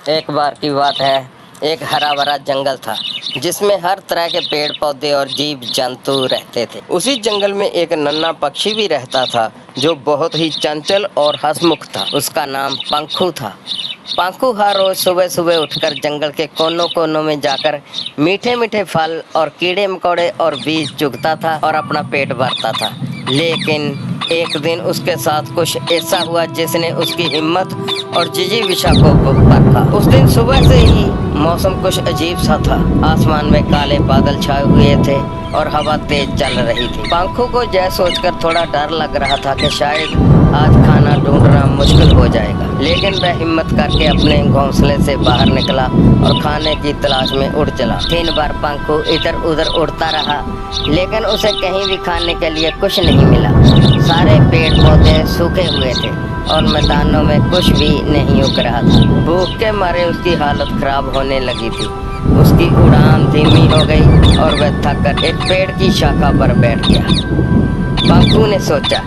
एक बार की बात है, एक हरा भरा जंगल था जिसमें हर तरह के पेड़ पौधे और जीव जंतु रहते थे। उसी जंगल में एक नन्हा पक्षी भी रहता था जो बहुत ही चंचल और हंसमुख था। उसका नाम पंखू था। पंखू हर रोज सुबह सुबह उठकर जंगल के कोनों कोनों में जाकर मीठे मीठे फल और कीड़े मकोड़े और बीज चुगता था और अपना पेट भरता था। लेकिन एक दिन उसके साथ कुछ ऐसा हुआ जिसने उसकी हिम्मत और जिजीविषा को परखा। उस दिन सुबह से ही मौसम कुछ अजीब सा था। आसमान में काले बादल छाए हुए थे और हवा तेज चल रही थी। पंखू को यह सोचकर थोड़ा डर लग रहा था कि शायद आज खाना ढूंढना मुश्किल हो जाएगा, लेकिन वह हिम्मत करके अपने घोंसले से बाहर निकला और खाने की तलाश में उड़ चला। 3 बार पंखू इधर उधर उड़ता रहा, लेकिन उसे कहीं भी खाने के लिए कुछ नहीं मिला। सारे पेड़ पौधे सूखे हुए थे और मैदानों में कुछ भी नहीं उग रहा था। भूख के मारे उसकी हालत खराब होने लगी थी। उसकी उड़ान धीमी हो गई और वह थक कर एक पेड़ की शाखा पर बैठ गया। पंखू ने सोचा,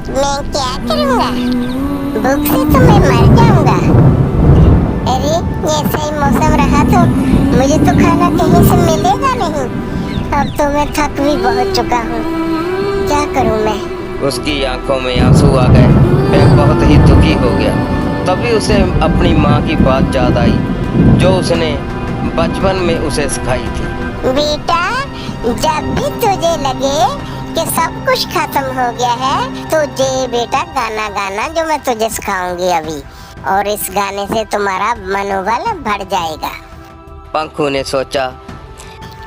मैं क्या करूँगा? भूख से तो मैं मर जाऊँगा। अरे ऐसा ही मौसम रहा तो मुझे तो खाना कहीं से मिलेगा नहीं। अब तो मैं थक भी बहुत चुका हूँ, क्या करूँ मैं? उसकी आंखों में आंसू आ गए। वह बहुत ही दुखी हो गया। तभी उसे अपनी माँ की बात याद आई जो उसने बचपन में उसे सिखाई थी। बेटा, जब भी तुझे लगे कि सब कुछ खत्म हो गया है तो ये बेटा गाना गाना जो मैं तुझे सिखाऊंगी अभी, और इस गाने से तुम्हारा मनोबल बढ़ जाएगा। पंखू ने सोचा,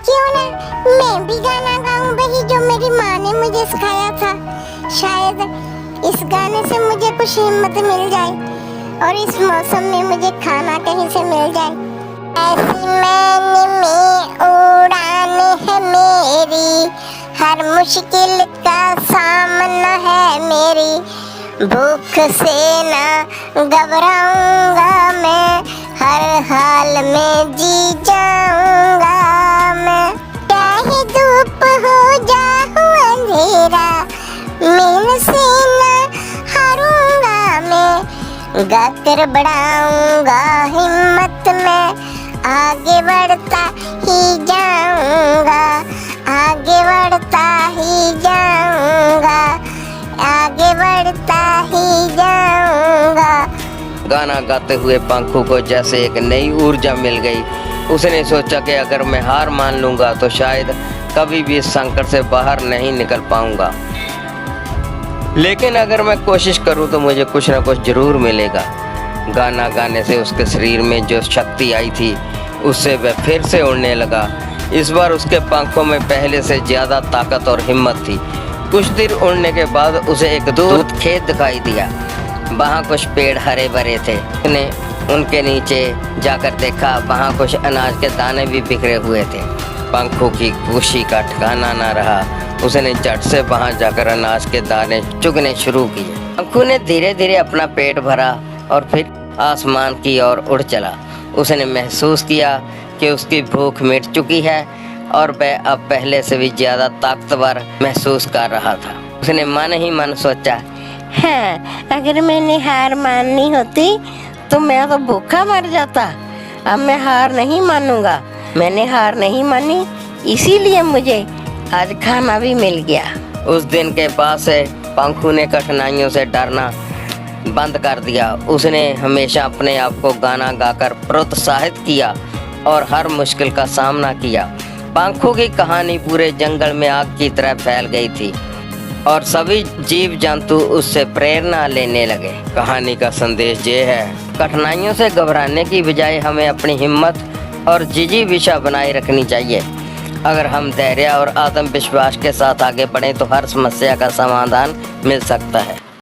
क्यों ना मैं भी गाना गाऊं वही जो मेरी माँ ने मुझे सिखाया था। शायद इस गाने से मुझे कुछ हिम्मत मिल जाए और इस मौसम में मुझे खाना कहीं से मिल जाए। ऐसी मैंने में उड़ान है मेरी, हर मुश्किल का सामना है मेरी। भूख से ना घबराऊंगा मैं, हर हाल में जी जाऊंगा मैं। चाहे धूप हो जाए अंधेरा, मेहनत से ना हारूंगा मैं। गाकर बढ़ाऊंगा हिम्मत में, आगे बढ़ता ही जाऊंगा, आगे बढ़ता ही जाऊंगा, आगे बढ़ता ही जाऊंगा। गाना गाते हुए पंखू को जैसे एक नई ऊर्जा मिल गई। उसने सोचा कि अगर मैं हार मान लूंगा तो शायद कभी भी इस संकट से बाहर नहीं निकल पाऊंगा, लेकिन अगर मैं कोशिश करूं तो मुझे कुछ ना कुछ जरूर मिलेगा। गाना गाने से उसके शरीर में जो शक्ति आई थी उससे वह फिर से उड़ने लगा। इस बार उसके पंखों में पहले से ज्यादा ताकत और हिम्मत थी। कुछ देर उड़ने के बाद उसे एक दूर खेत दिखाई दिया। वहाँ कुछ पेड़ हरे भरे थे। उसने उनके नीचे जाकर देखा, वहाँ कुछ अनाज के दाने भी बिखरे हुए थे। पंखू की खुशी का ठिकाना न रहा। उसने झट से वहाँ जाकर अनाज के दाने चुगने शुरू किए। पंखू ने धीरे धीरे अपना पेट भरा और फिर आसमान की ओर उड़ चला। उसने महसूस किया कि उसकी भूख मिट चुकी है और वह अब पहले से भी ज्यादा ताकतवर महसूस कर रहा था। उसने मन ही मन सोचा, हाँ, अगर मैंने हार माननी होती तो मैं तो भूखा मर जाता। अब मैं हार नहीं मानूंगा। मैंने हार नहीं मानी, इसीलिए मुझे आज खाना भी मिल गया। उस दिन के बाद से पंखू ने कठिनाइयों से डरना बंद कर दिया। उसने हमेशा अपने आप को गाना गाकर प्रोत्साहित किया और हर मुश्किल का सामना किया। पंखू की कहानी पूरे जंगल में आग की तरह फैल गई थी और सभी जीव जंतु उससे प्रेरणा लेने लगे। कहानी का संदेश ये है, कठिनाइयों से घबराने की बजाय हमें अपनी हिम्मत और जिजीविषा बनाए रखनी चाहिए। अगर हम धैर्य और आत्मविश्वास के साथ आगे बढ़ें तो हर समस्या का समाधान मिल सकता है।